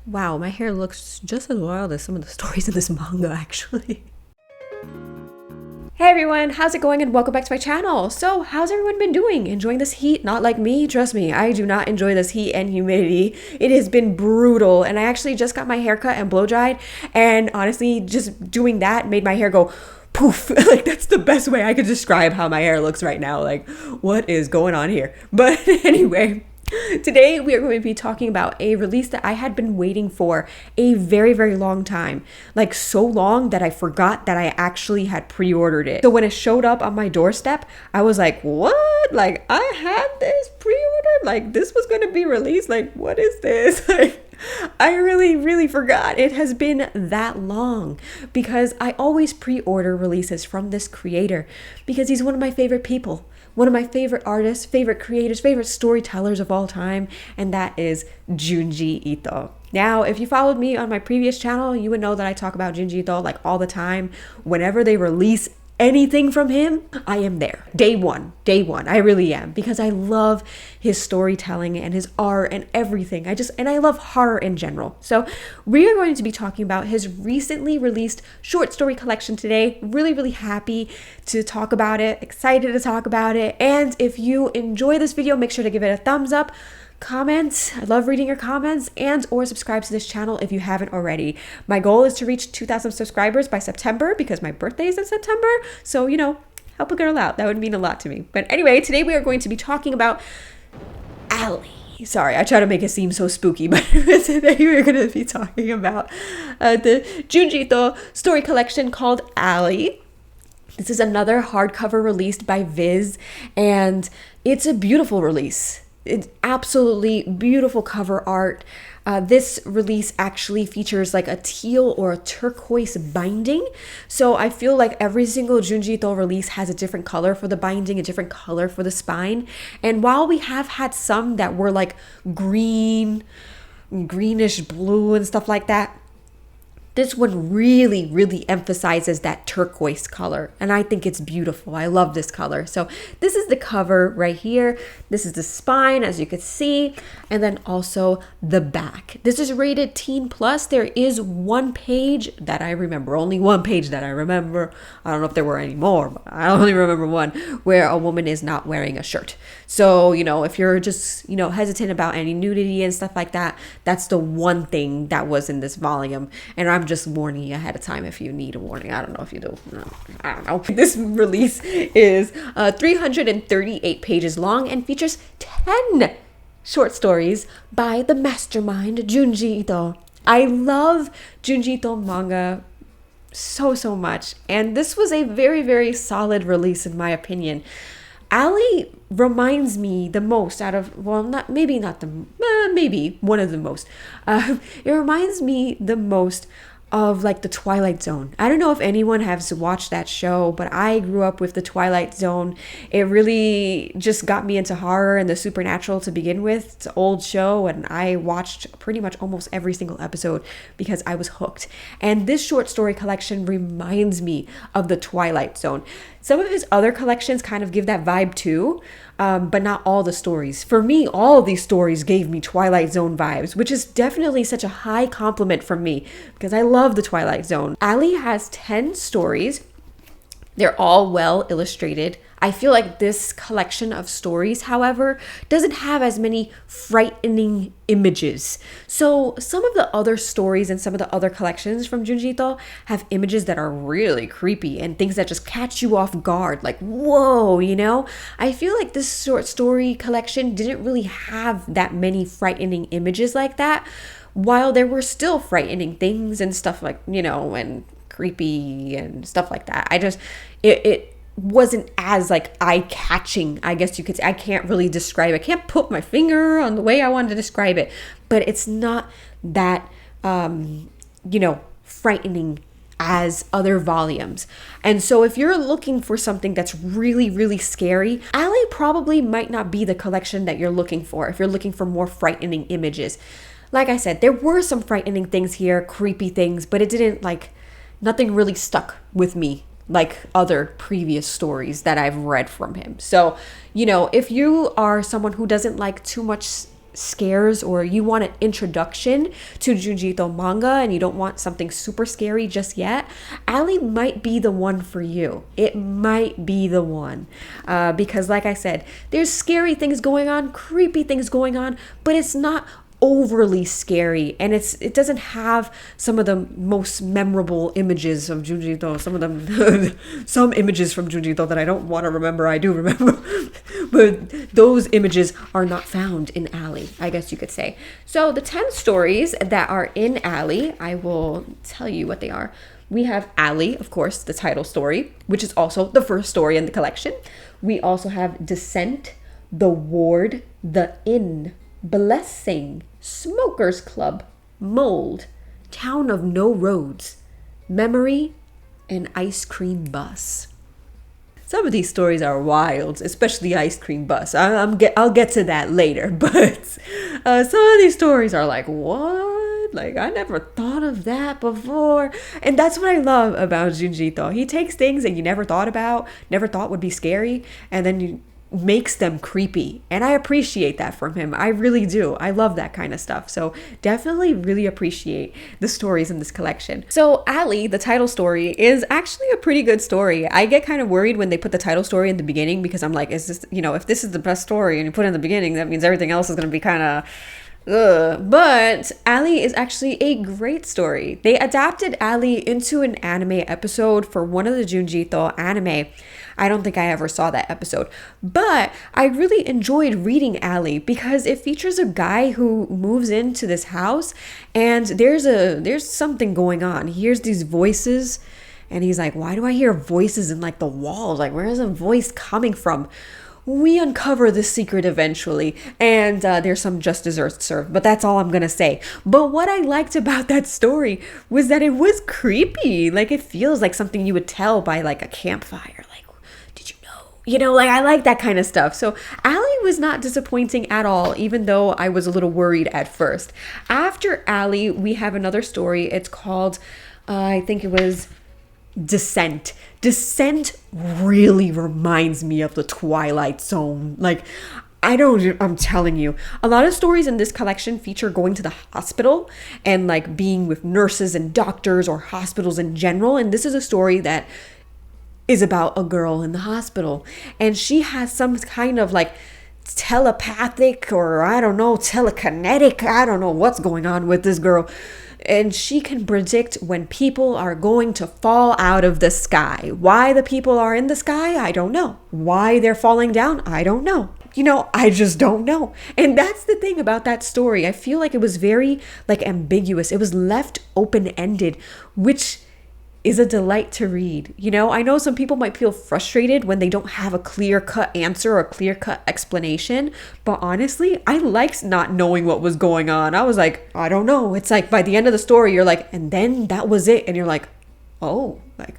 Wow, my hair looks just as wild as some of the stories in this manga, actually. Hey everyone, how's it going and welcome back to my channel. So, how's everyone been doing? Enjoying this heat? Not like me, trust me, I do not enjoy this heat and humidity. It has been brutal, and I actually just got my hair cut and blow dried, and honestly, just doing that made my hair go poof. Like, that's the best way I could describe how my hair looks right now. Like, what is going on here? But anyway, today we are going to be talking about a release that I had been waiting for a very, very long time. Like, so long that I forgot that I actually had pre-ordered it. So when it showed up on my doorstep, I was like, what? Like, I had this pre-ordered? Like, this was going to be released? Like, what is this? Like, I really forgot. It has been that long because I always pre-order releases from this creator because he's one of my favorite people. One of my favorite artists, favorite creators, favorite storytellers of all time, and that is Junji Ito. Now, if you followed me on my previous channel, you would know that I talk about Junji Ito like all the time. Whenever they release anything from him, I am there. Day one, I really am, because I love his storytelling and his art and everything. And I love horror in general. So we are going to be talking about his recently released short story collection today. Really happy to talk about it, excited to talk about it. And if you enjoy this video, make sure to give it a thumbs up. Comment, I love reading your comments, and or subscribe to this channel if you haven't already. My goal is to reach 2,000 subscribers by September because my birthday is in September. So, help a girl out. That would mean a lot to me. But anyway, today we are going to be talking about Ali. Sorry, I try to make it seem so spooky, but today we're going to be talking about the Junji Ito story collection called Ali. This is another hardcover released by Viz, and it's a beautiful release. It's absolutely beautiful cover art. This release actually features like a teal or a turquoise binding. So I feel like every single Junji Ito release has a different color for the binding, a different color for the spine. And while we have had some that were like greenish blue and stuff like that, this one really emphasizes that turquoise color, and I think it's beautiful. I love this color. So this is the cover right here. This is the spine, as you can see, and then also the back. This is rated teen plus. There is one page that I remember, only one page that I remember. I don't know if there were any more, but I only remember one where a woman is not wearing a shirt. So, if you're just, hesitant about any nudity and stuff like that, that's the one thing that was in this volume. And I'm just warning you ahead of time if you need a warning. I don't know if you do. I don't know. This release is 338 pages long and features 10 short stories by the mastermind Junji Ito. I love Junji Ito manga so much, and this was a very solid release in my opinion. Ali reminds me the most out of, maybe one of the most. It reminds me the most of like the Twilight Zone. I don't know if anyone has watched that show, but I grew up with the Twilight Zone. It really just got me into horror and the supernatural to begin with. It's an old show, and I watched pretty much almost every single episode because I was hooked. And this short story collection reminds me of the Twilight Zone. Some of his other collections kind of give that vibe too, but not all the stories. For me, all of these stories gave me Twilight Zone vibes, which is definitely such a high compliment from me because I love the Twilight Zone. Ali has 10 stories. They're all well illustrated. I feel like this collection of stories, however, doesn't have as many frightening images. So some of the other stories and some of the other collections from Junji Ito have images that are really creepy and things that just catch you off guard, like, whoa, I feel like this short story collection didn't really have that many frightening images like that, while there were still frightening things and stuff like, and creepy and stuff like that. It wasn't as like eye-catching, I guess you could say. I can't really describe it. I can't put my finger on the way I wanted to describe it, but it's not that frightening as other volumes. And so if you're looking for something that's really scary, Ali probably might not be the collection that you're looking for if you're looking for more frightening images. Like I said, there were some frightening things here, creepy things, but it didn't nothing really stuck with me like other previous stories that I've read from him. So, if you are someone who doesn't like too much scares or you want an introduction to Junji Ito manga and you don't want something super scary just yet, Ali might be the one for you. It might be the one. Because like I said, there's scary things going on, creepy things going on, but it's not overly scary, and it doesn't have some of the most memorable images of Junji Ito. Some of them some images from Junji Ito that I don't want to remember. I do remember but those images are not found in Ali, I guess you could say. So the 10 stories that are in Ali, I will tell you what they are. We have Ali, of course, the title story, which is also the first story in the collection. We also have Descent, The Ward, The Inn, Blessing, Smokers Club, Mold, Town of No Roads, Memory, and Ice Cream Bus. Some of these stories are wild, especially Ice Cream Bus. I'll get to that later, but some of these stories are like, what? Like, I never thought of that before. And that's what I love about Junji Ito. He takes things that you never thought about, never thought would be scary, and then you makes them creepy, and I appreciate that from him. I really do. I love that kind of stuff. So definitely really appreciate the stories in this collection. So Ali, the title story, is actually a pretty good story. I get kind of worried when they put the title story in the beginning because I'm like, is this, if this is the best story and you put it in the beginning, that means everything else is going to be kind of but Ali is actually a great story. They adapted Ali into an anime episode for one of the Junji Ito anime. I don't think I ever saw that episode, but I really enjoyed reading Ali because it features a guy who moves into this house and there's something going on. He hears these voices and he's like, why do I hear voices in like the walls? Like, where is a voice coming from? We uncover the secret eventually, and there's some just desserts served, but that's all I'm gonna say. But what I liked about that story was that it was creepy. Like, it feels like something you would tell by like a campfire. Like, did you know? Like, I like that kind of stuff. So Ali was not disappointing at all, even though I was a little worried at first. After Ali, we have another story. It's called, I think it was Descent. Descent really reminds me of the Twilight Zone. Like, I'm telling you, a lot of stories in this collection feature going to the hospital and like being with nurses and doctors or hospitals in general. And this is a story that is about a girl in the hospital, and she has some kind of like telepathic or I don't know, telekinetic, I don't know what's going on with this girl. And she can predict when people are going to fall out of the sky. Why the people are in the sky, I don't know. Why they're falling down, I don't know. I just don't know. And that's the thing about that story. I feel like it was very like ambiguous. It was left open-ended, which is a delight to read. I know some people might feel frustrated when they don't have a clear-cut answer or a clear-cut explanation, but honestly, I liked not knowing what was going on. I was like, I don't know. It's like by the end of the story, you're like, and then that was it. And you're like, oh, like,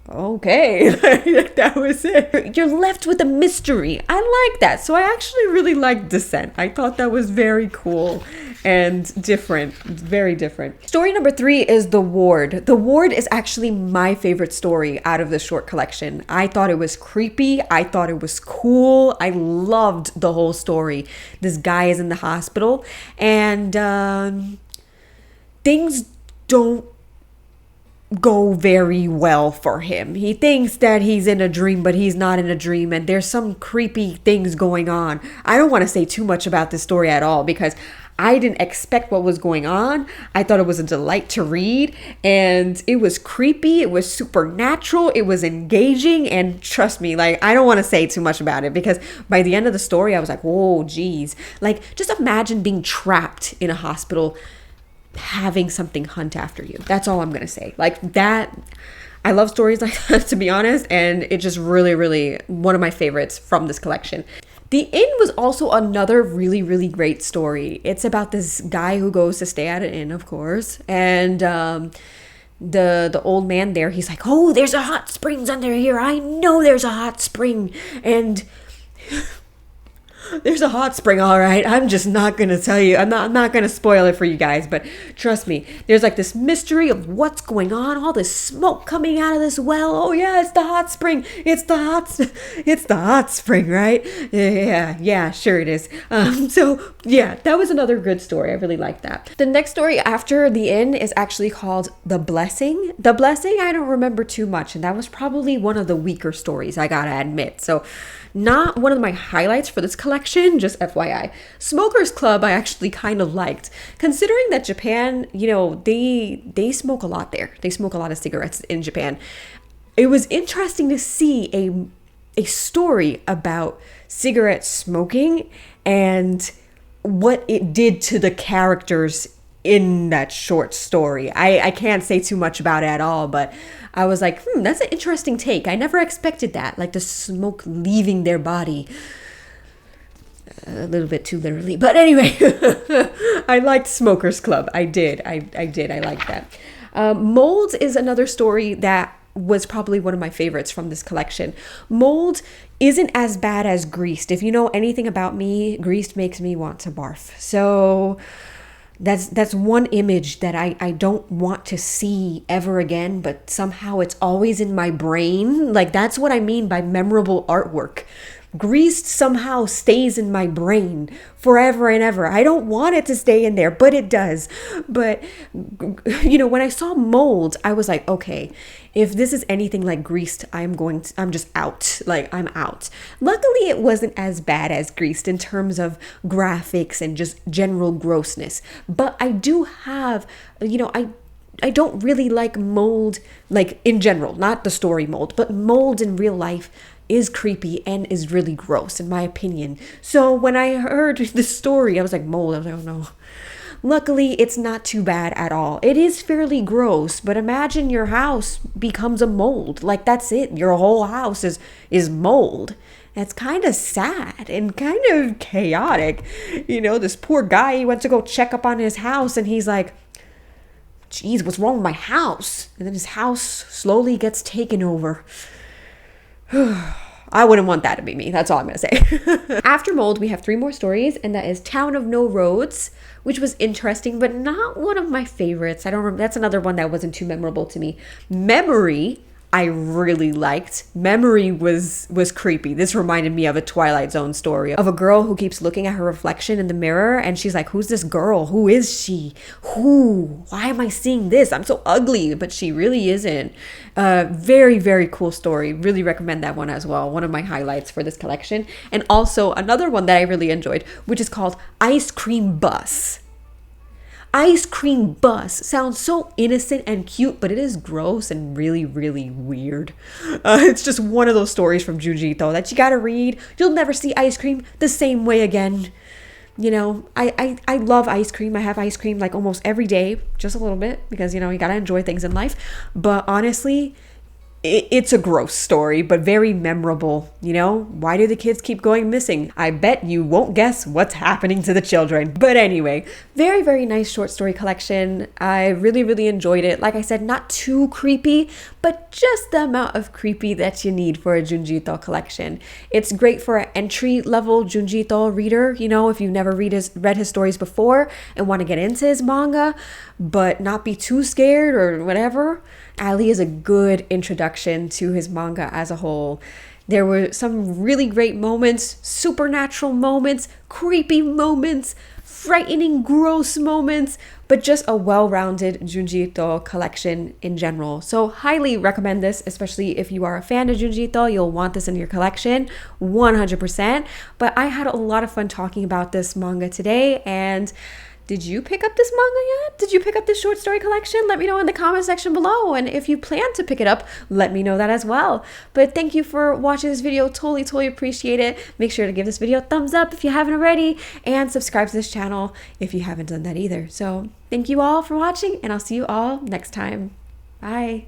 okay, that was it. You're left with a mystery. I like that. So I actually really liked Descent. I thought that was very cool and different, very different. Story number 3 is The Ward. The Ward is actually my favorite story out of the short collection. I thought it was creepy. I thought it was cool. I loved the whole story. This guy is in the hospital and things don't go very well for him. He thinks that he's in a dream, but he's not in a dream, and there's some creepy things going on. I don't want to say too much about this story at all because I didn't expect what was going on. I thought it was a delight to read, and it was creepy, it was supernatural, it was engaging, and trust me, like, I don't want to say too much about it because by the end of the story, I was like, whoa, geez. Like, just imagine being trapped in a hospital having something hunt after you. That's all I'm gonna say. Like that, I love stories like that, to be honest, and it just really, really one of my favorites from this collection. The Inn was also another really, really great story. It's about this guy who goes to stay at an inn, of course, and the old man there, he's like, oh, there's a hot springs under here. I know there's a hot spring. And There's a hot spring, all right. I'm just not gonna tell you. I'm not gonna spoil it for you guys, but trust me, there's like this mystery of what's going on, all this smoke coming out of this well. Oh yeah, it's the hot spring. It's the hot spring, right? Yeah, sure it is. So yeah, that was another good story. I really like that. The next story after the inn is actually called The Blessing. The Blessing, I don't remember too much, and that was probably one of the weaker stories, I gotta admit. So not one of my highlights for this collection, just FYI. Smokers Club I actually kind of liked, considering that Japan, they smoke a lot there. They smoke a lot of cigarettes in Japan. It was interesting to see a story about cigarette smoking and what it did to the characters in that short story. I can't say too much about it at all, but I was like, that's an interesting take. I never expected that, like the smoke leaving their body. A little bit too literally, but anyway, I liked Smokers Club. I did. I liked that. Mold is another story that was probably one of my favorites from this collection. Mold isn't as bad as Greased. If you know anything about me, Greased makes me want to barf. So that's one image that I don't want to see ever again, but somehow it's always in my brain. Like, that's what I mean by memorable artwork. Greased somehow stays in my brain forever and ever. I don't want it to stay in there, but it does. But, when I saw Mold, I was like, okay, if this is anything like Greased, I'm just out. Like, I'm out. Luckily, it wasn't as bad as Greased in terms of graphics and just general grossness. But I do have, I don't really like Mold, like in general, not the story Mold, but Mold in real life is creepy and is really gross in my opinion. So when I heard the story, I was like, Mold, I was like, oh no. Luckily, it's not too bad at all. It is fairly gross, but imagine your house becomes a mold. Like, that's it. Your whole house is mold. That's kind of sad and kind of chaotic. This poor guy, he went to go check up on his house and he's like, geez, what's wrong with my house? And then his house slowly gets taken over. I wouldn't want that to be me. That's all I'm going to say. After Mold, we have 3 more stories, and that is Town of No Roads, which was interesting, but not one of my favorites. I don't remember. That's another one that wasn't too memorable to me. Memory, I really liked. Memory was creepy. This reminded me of a Twilight Zone story of a girl who keeps looking at her reflection in the mirror and she's like, who's this girl? Who is she? Why am I seeing this? I'm so ugly, but she really isn't. Very, very cool story. Really recommend that one as well. One of my highlights for this collection. And also another one that I really enjoyed, which is called Ice Cream Bus. Ice Cream Bus sounds so innocent and cute, but it is gross and really, really weird. It's just one of those stories from Junji Ito that you gotta read. You'll never see ice cream the same way again. I love ice cream. I have ice cream like almost every day, just a little bit, because, you gotta enjoy things in life. But honestly, it's a gross story, but very memorable. Why do the kids keep going missing? I bet you won't guess what's happening to the children. But anyway, very, very nice short story collection. I really, really enjoyed it. Like I said, not too creepy, but just the amount of creepy that you need for a Junji Ito collection. It's great for an entry-level Junji Ito reader, if you've never read his stories before and want to get into his manga, but not be too scared or whatever. Ali is a good introduction to his manga as a whole. There were some really great moments, supernatural moments, creepy moments, frightening, gross moments, but just a well-rounded Junji Ito collection in general. So highly recommend this, especially if you are a fan of Junji Ito. You'll want this in your collection, 100%. But I had a lot of fun talking about this manga today, and did you pick up this manga yet? Did you pick up this short story collection? Let me know in the comment section below. And if you plan to pick it up, let me know that as well. But thank you for watching this video. Totally appreciate it. Make sure to give this video a thumbs up if you haven't already. And subscribe to this channel if you haven't done that either. So thank you all for watching, and I'll see you all next time. Bye.